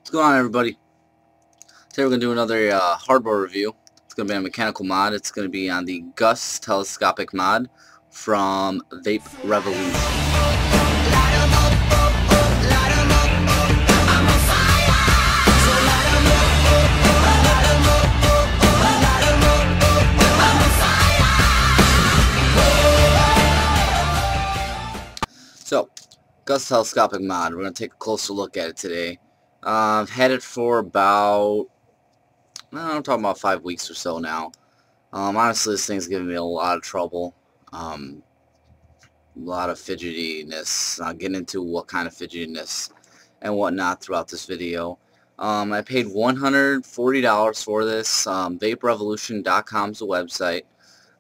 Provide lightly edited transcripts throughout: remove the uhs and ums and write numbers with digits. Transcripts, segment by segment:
What's going on, everybody? Today we're going to do another hardware review. It's going to be a mechanical mod. It's going to be on the Gus Telescopic Mod from Vape Revolution. So, Gus Telescopic Mod, we're going to take a closer look at it today. I've had it for about, I'm talking about 5 weeks or so now. Honestly, this thing's giving me a lot of trouble. A lot of fidgetiness. I'll get into what kind of fidgetiness and whatnot throughout this video. I paid $140 for this. VapeRevolution.com is the website.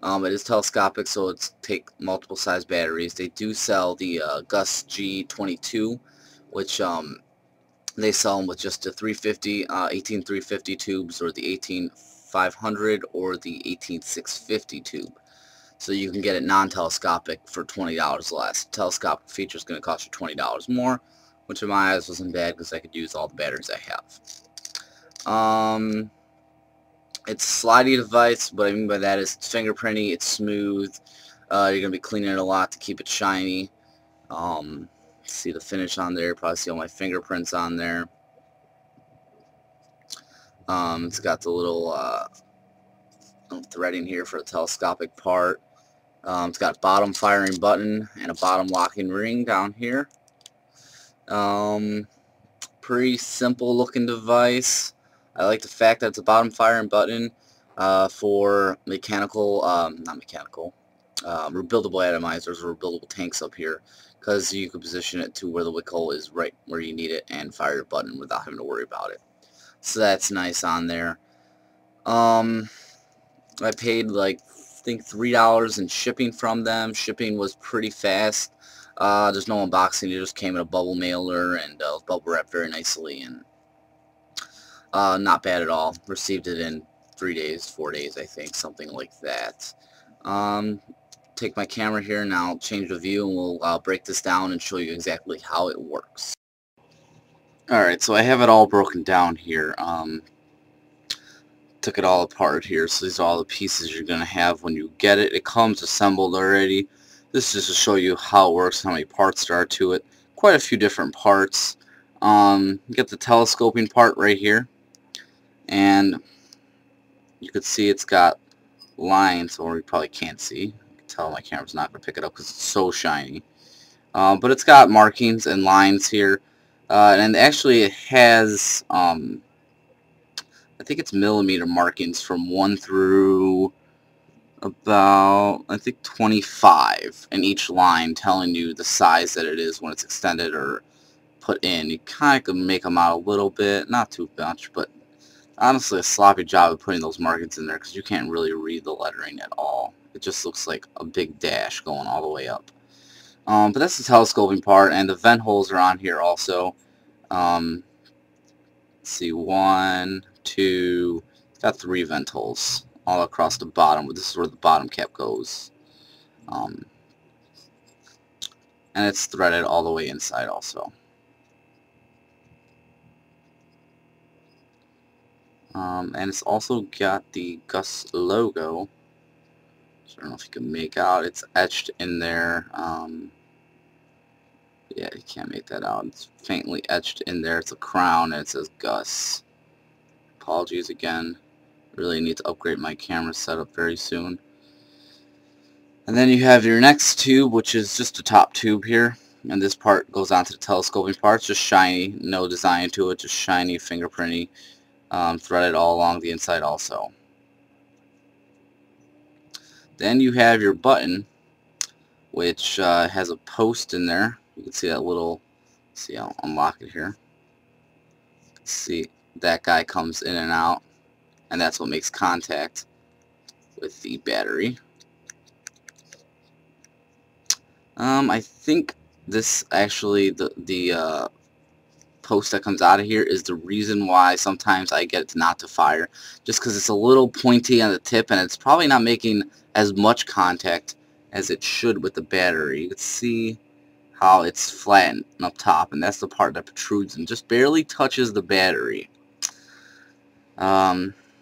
It is telescopic, so it's take multiple size batteries. They do sell the Gus G22, which they sell them with just the 18350 tubes, or the 18500, or the 18650 tube. So you can get it non-telescopic for $20 less. Telescopic feature is going to cost you $20 more, which in my eyes wasn't bad because I could use all the batteries I have. It's a slidey device. What I mean by that is it's fingerprinty, it's smooth. You're going to be cleaning it a lot to keep it shiny. See the finish on there. Probably see all my fingerprints on there. It's got the little threading here for the telescopic part. It's got a bottom firing button and a bottom locking ring down here. Pretty simple looking device. I like the fact that it's a bottom firing button for mechanical, not mechanical, rebuildable atomizers or rebuildable tanks up here, because you can position it to where the wick hole is right where you need it and fire your button without having to worry about it. So that's nice on there. I paid like I think $3 in shipping from them. Shipping was pretty fast. There's no unboxing. It just came in a bubble mailer and bubble wrapped very nicely, and not bad at all. Received it in 3 days, 4 days, I think, something like that. Take my camera here and I'll change the view, and we'll break this down and show you exactly how it works. Alright, so I have it all broken down here. Took it all apart here, so these are all the pieces you're going to have when you get it. It comes assembled already. This is just to show you how it works, how many parts there are to it. Quite a few different parts. You get the telescoping part right here, and you can see it's got lines, or you probably can't see. You can tell my camera's not going to pick it up because it's so shiny. But it's got markings and lines here, and actually it has I think it's millimeter markings from 1 through about, I think, 25 in each line, telling you the size that it is when it's extended or put in. You kind of can make them out a little bit, not too much, but honestly a sloppy job of putting those markings in there because you can't really read the lettering at all. It just looks like a big dash going all the way up. But that's the telescoping part, and the vent holes are on here also. Let's see, 1, 2, it's got 3 vent holes all across the bottom. This is where the bottom cap goes. And it's threaded all the way inside also. And it's also got the Gus logo. So I don't know if you can make out. It's etched in there. Yeah, you can't make that out. It's faintly etched in there. It's a crown and it says Gus. Apologies again. Really need to upgrade my camera setup very soon. And then you have your next tube, which is just a top tube here. And this part goes on to the telescoping part. It's just shiny, no design to it, just shiny, fingerprinty, threaded all along the inside also. Then you have your button, which has a post in there. You can see that little, see, I'll unlock it here. See, that guy comes in and out, and that's what makes contact with the battery. I think this actually, the post that comes out of here is the reason why sometimes I get it not to fire, just because it's a little pointy on the tip and it's probably not making as much contact as it should with the battery. You can see how it's flattened up top, and that's the part that protrudes and just barely touches the battery.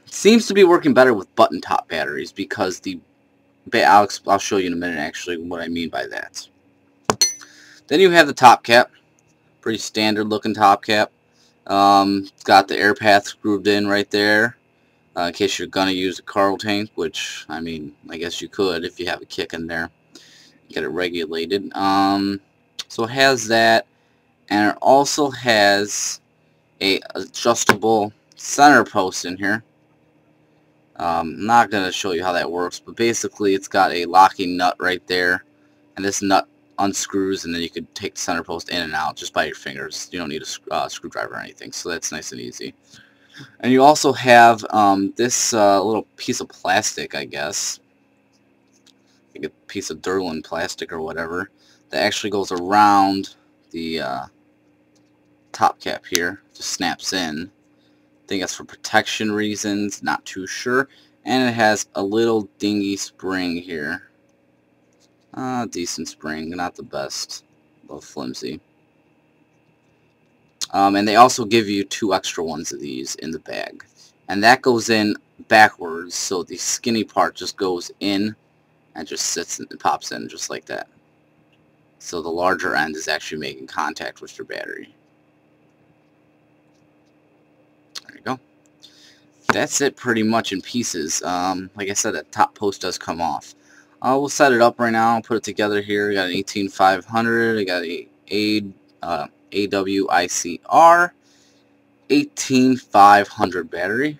Seems to be working better with button top batteries because I'll show you in a minute actually what I mean by that. Then you have the top cap, pretty standard looking top cap. Got the air path screwed in right there, in case you're gonna use a cargo tank, which I mean I guess you could if you have a kick in there. Get it regulated. So it has that, and it also has a adjustable center post in here. I'm not going to show you how that works, but basically it's got a locking nut right there, and this nut unscrews, and then you could take the center post in and out just by your fingers. You don't need a screwdriver or anything, so that's nice and easy. And you also have this little piece of plastic, I guess, like a piece of Durlin plastic or whatever, that actually goes around the top cap here, just snaps in. I think that's for protection reasons, not too sure. And it has a little dingy spring here. Decent spring, not the best, a little flimsy. And they also give you 2 extra ones of these in the bag, and that goes in backwards, so the skinny part just goes in and just sits and pops in just like that. So the larger end is actually making contact with your battery. There you go. That's it pretty much in pieces. Like I said, that top post does come off. We'll set it up right now. I'll put it together here. I got an 18500. I got a AWICR 18500 battery.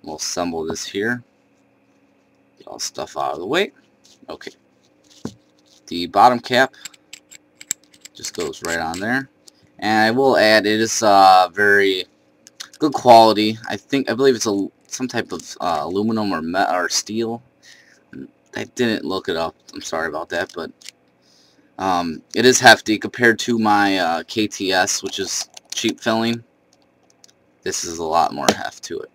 We'll assemble this here. Get all stuff out of the way. Okay. The bottom cap just goes right on there. And I will add, it is very good quality. I believe it's some type of aluminum or steel. I didn't look it up. I'm sorry about that, but it is hefty compared to my KTS, which is cheap filling. This is a lot more heft to it.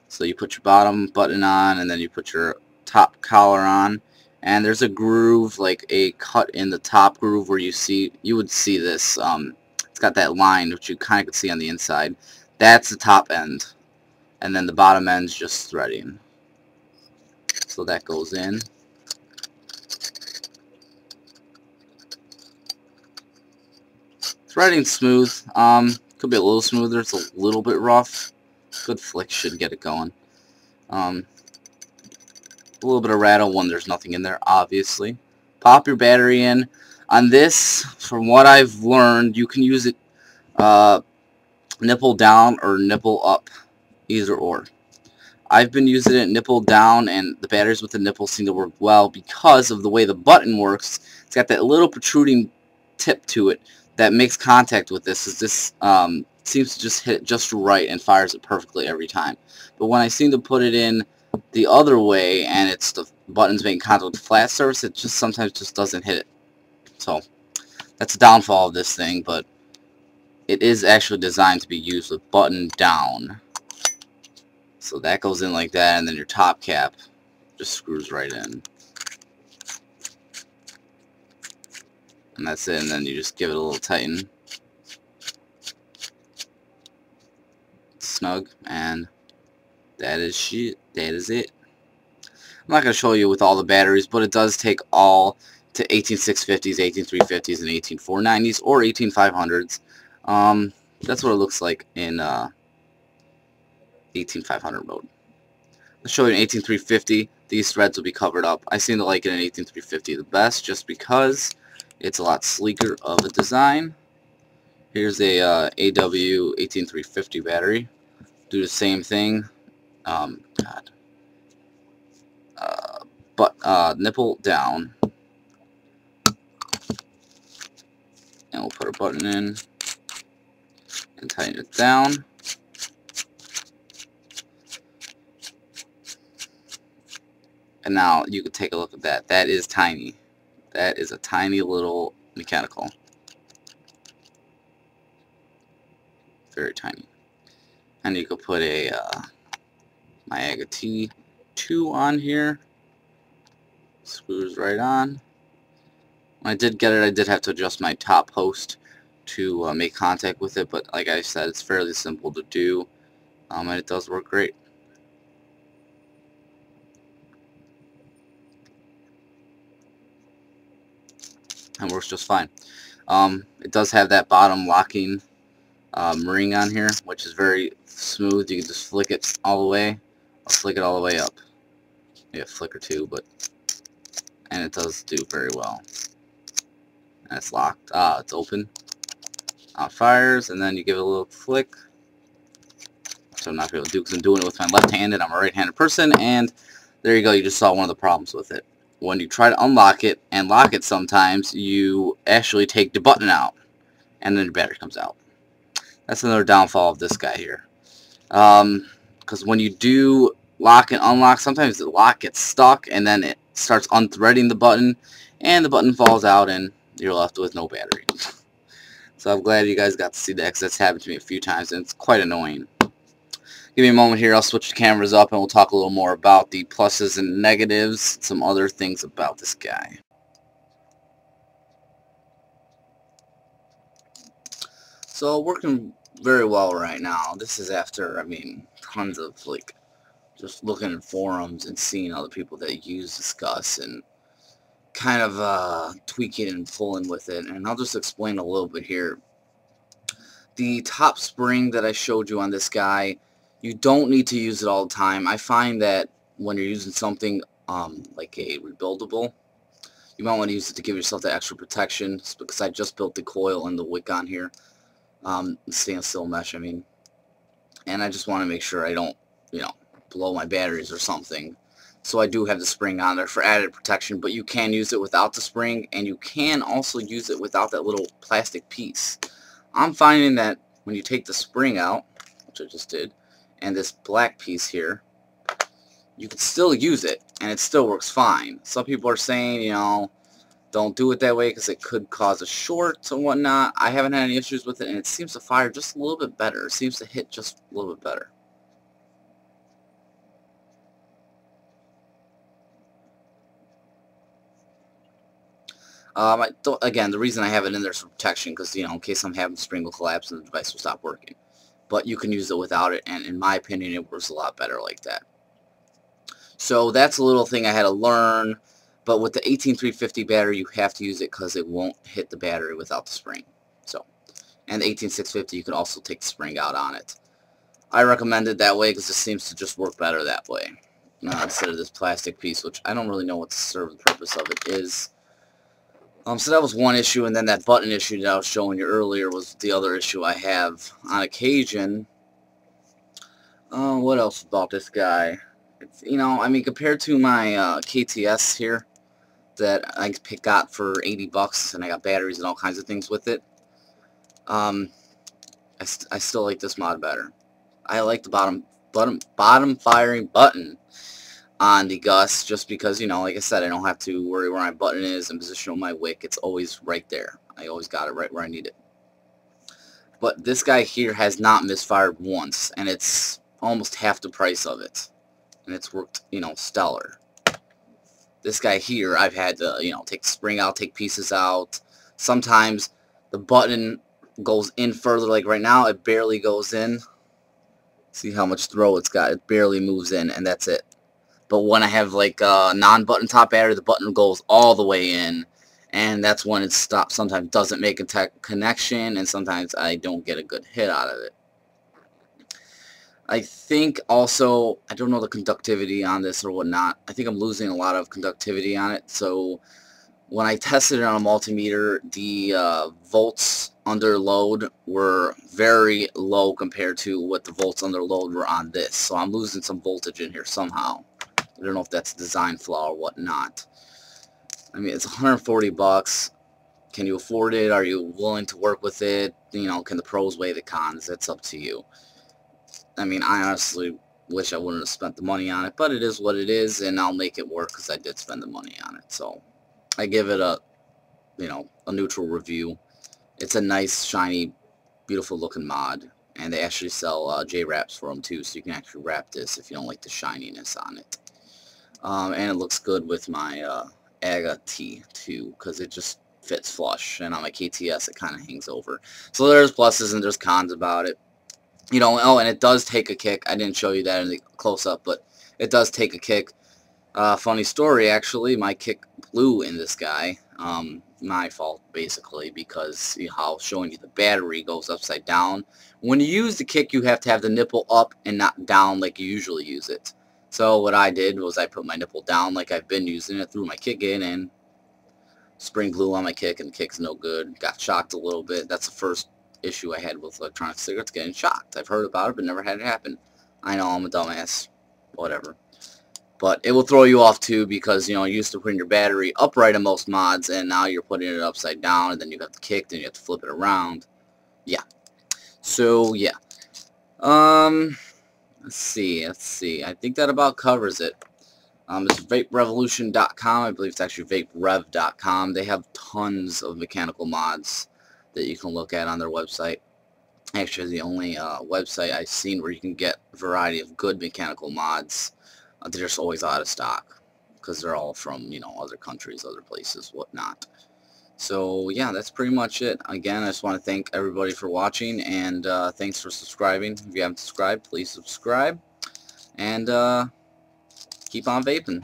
So you put your bottom button on, and then you put your top collar on, and there's a groove, like a cut in the top groove where you would see this. It's got that line which you kind of could see on the inside. That's the top end, and then the bottom end's just threading. So that goes in. Threading smooth. Could be a little smoother. It's a little bit rough. Good flick should get it going. A little bit of rattle when there's nothing in there, obviously. Pop your battery in. On this, from what I've learned, you can use it nipple down or nipple up, either or. I've been using it nipple down, and the batteries with the nipple seem to work well because of the way the button works. It's got that little protruding tip to it that makes contact with this. This seems to just hit it just right and fires it perfectly every time. But when I seem to put it in the other way, and it's the buttons making contact with the flat surface, it just sometimes just doesn't hit it. So that's the downfall of this thing, but it is actually designed to be used with button down. So that goes in like that, and then your top cap just screws right in. And that's it, and then you just give it a little tighten. Snug, and that is it. I'm not going to show you with all the batteries, but it does take all to 18650s, 18350s, and 18490s, or 18500s. That's what it looks like in 18500 mode. I'll show you an 18350. These threads will be covered up. I seem to like it in 18350 the best, just because it's a lot sleeker of a design. Here's a AW 18350 battery. Do the same thing. Nipple down, and we'll put a button in and tighten it down. And now you can take a look at that. That is tiny. That is a tiny little mechanical. Very tiny. And you could put a Niagara T2 on here. Screws right on. When I did get it, I did have to adjust my top post to make contact with it, but like I said, it's fairly simple to do, and it does work great. And works just fine. It does have that bottom locking ring on here, which is very smooth. You can just flick it all the way, or flick it all the way up. Yeah, flick or two, and it does do very well. And it's locked. It's open. It fires, and then you give it a little flick. So I'm not going to do because I'm doing it with my left-handed. I'm a right-handed person, and there you go. You just saw one of the problems with it. When you try to unlock it and lock it, sometimes you actually take the button out, and then the battery comes out. That's another downfall of this guy here. Because when you do lock and unlock, sometimes the lock gets stuck, and then it starts unthreading the button, and the button falls out, and you're left with no battery. So I'm glad you guys got to see that, because that's happened to me a few times, and it's quite annoying. Give me a moment here, I'll switch the cameras up and we'll talk a little more about the pluses and negatives, some other things about this guy. So working very well right now. This is after, I mean, tons of like just looking at forums and seeing other people that use this Gus and kind of tweaking and pulling with it. And I'll just explain a little bit here. The top spring that I showed you on this guy, you don't need to use it all the time. I find that when you're using something like a rebuildable, you might want to use it to give yourself that extra protection. It's because I just built the coil and the wick on here, stainless steel mesh, I mean, and I just want to make sure I don't, you know, blow my batteries or something. So I do have the spring on there for added protection, but you can use it without the spring, and you can also use it without that little plastic piece. I'm finding that when you take the spring out, which I just did, and this black piece here, you can still use it and it still works fine. Some people are saying, you know, don't do it that way because it could cause a short and whatnot. I haven't had any issues with it, and it seems to fire just a little bit better. It seems to hit just a little bit better. Again, the reason I have it in there is for protection, because, you know, in case I'm having spring will collapse and the device will stop working. But you can use it without it, and in my opinion, it works a lot better like that. So that's a little thing I had to learn. But with the 18350 battery, you have to use it because it won't hit the battery without the spring. So, and the 18650, you can also take the spring out on it. I recommend it that way because it seems to just work better that way, instead of this plastic piece, which I don't really know what the serve the purpose of it is. So that was one issue, and then that button issue that I was showing you earlier was the other issue I have on occasion. What else about this guy? It's, you know, I mean, compared to my KTS here that I got for 80 bucks, and I got batteries and all kinds of things with it, I still like this mod better. I like the bottom firing button on the Gus, just because, you know, like I said, I don't have to worry where my button is and position my wick. It's always right there. I always got it right where I need it. But this guy here has not misfired once, and it's almost half the price of it, and it's worked, you know, stellar. This guy here, I've had to, you know, take the spring out, take pieces out. Sometimes the button goes in further, like right now it barely goes in. See how much throw it's got? It barely moves in, and that's it. But when I have like a non-button top battery, the button goes all the way in, and that's when it stops. Sometimes doesn't make a connection, and sometimes I don't get a good hit out of it. I think also, I don't know the conductivity on this or whatnot. I think I'm losing a lot of conductivity on it. So when I tested it on a multimeter, the volts under load were very low compared to what the volts under load were on this. So I'm losing some voltage in here somehow. I don't know if that's a design flaw or whatnot. I mean, it's 140 bucks. Can you afford it? Are you willing to work with it? You know, can the pros weigh the cons? That's up to you. I mean, I honestly wish I wouldn't have spent the money on it, but it is what it is, and I'll make it work because I did spend the money on it. So I give it a, you know, a neutral review. It's a nice, shiny, beautiful looking mod, and they actually sell J-wraps for them too, so you can actually wrap this if you don't like the shininess on it. And it looks good with my AGA T too, because it just fits flush, and on my KTS it kind of hangs over. So there's pluses and there's cons about it. You know, oh, and it does take a kick. I didn't show you that in the close-up, but it does take a kick. Funny story, actually, my kick blew in this guy. My fault, basically, because you know how showing you the battery goes upside down. When you use the kick, you have to have the nipple up and not down like you usually use it. So what I did was I put my nipple down like I've been using it, threw my kick in, and spring blew on my kick, and the kick's no good. Got shocked a little bit. That's the first issue I had with electronic cigarettes, getting shocked. I've heard about it, but never had it happen. I know, I'm a dumbass. Whatever. But it will throw you off too, because you know you're used to putting your battery upright in most mods, and now you're putting it upside down, and then you have to kick, then you have to flip it around. Yeah. So yeah. Let's see. I think that about covers it. It's vaperevolution.com. I believe it's actually vaperev.com. They have tons of mechanical mods that you can look at on their website. Actually, the only website I've seen where you can get a variety of good mechanical mods. They're just always out of stock because they're all from, you know, other countries, other places, whatnot. So yeah, that's pretty much it. Again, I just want to thank everybody for watching, and thanks for subscribing. If you haven't subscribed, please subscribe, and keep on vaping.